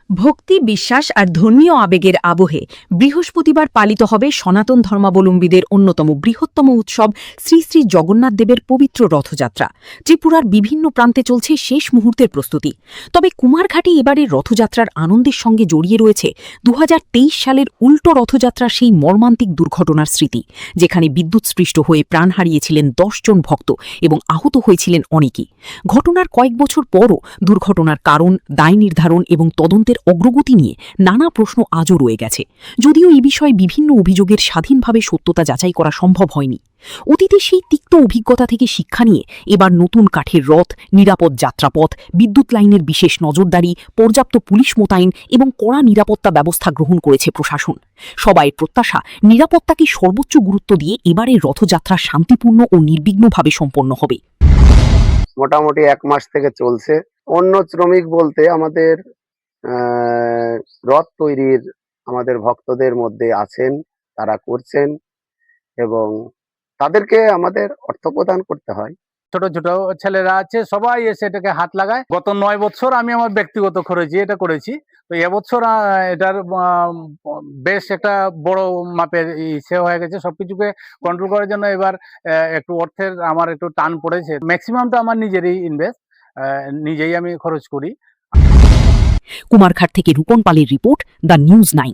ভক্তি, বিশ্বাস আর ধর্মীয় আবেগের আবহে বৃহস্পতিবার পালিত হবে সনাতন ধর্মাবলম্বীদের অন্যতম বৃহত্তম উৎসব শ্রী শ্রী জগন্নাথ দেবের পবিত্র রথযাত্রা। ত্রিপুরার বিভিন্ন প্রান্তে চলছে শেষ মুহূর্তের প্রস্তুতি। তবে কুমারঘাটে এবারের রথযাত্রার আনন্দের সঙ্গে জড়িয়ে রয়েছে ২০২৩ সালের উল্টো রথযাত্রার সেই মর্মান্তিক দুর্ঘটনার স্মৃতি, যেখানে বিদ্যুৎস্পৃষ্ট হয়ে প্রাণ হারিয়েছিলেন ১০ জন ভক্ত এবং আহত হয়েছিলেন অনেকেই। ঘটনার কয়েক বছর পরও দুর্ঘটনার কারণ, দায় নির্ধারণ এবং তদন্তের অগ্রগতি নিয়ে নানা প্রশ্ন আজও রয়ে গেছে। যদিও এই বিষয়ে বিভিন্ন অভিযোগের স্বাধীনভাবে সত্যতা যাচাই করা সম্ভব হয়নি। অতীতে সেই তিক্ত অভিজ্ঞতা থেকে শিক্ষা নিয়ে এবার নতুন কাঠের রথ, নিরাপদ যাত্রাপথ, বিদ্যুৎ লাইনের বিশেষ নজরদারি, পর্যাপ্ত পুলিশ মোতায়েন এবং কড়া নিরাপত্তা ব্যবস্থা গ্রহণ করেছে প্রশাসন। সবাই প্রত্যাশা, নিরাপত্তাকে সর্বোচ্চ গুরুত্ব দিয়ে এবারের রথযাত্রা শান্তিপূর্ণ ও নির্বিঘ্নভাবে সম্পন্ন হবে। মোটামুটি ১ মাস থেকে চলছে। অন্য শ্রমিক বলতে আমাদের রথ তৈরির আমাদের ভক্তদের মধ্যে আছেন, তারা করছেন এবং তাদেরকে আমাদের অর্থ প্রদান করতে হয়। ছোট ছোট ছেলেরা আছে, সবাই এসে এটাকে হাত লাগায়। গত ৯ বছর আমি আমার ব্যক্তিগত খরচে এটা করেছি। তো এবছর এটার বেশ একটা বড় মাপের ইসে হয়ে গেছে। সবকিছুকে কন্ট্রোল করার জন্য এবার একটু অর্থের আমার একটু টান পড়েছে। ম্যাক্সিমামটা আমার নিজেরই ইনভেস্ট, নিজেই আমি খরচ করি। কুমারঘাট থেকে রূপন পালের রিপোর্ট, দ্য নিউজ 9।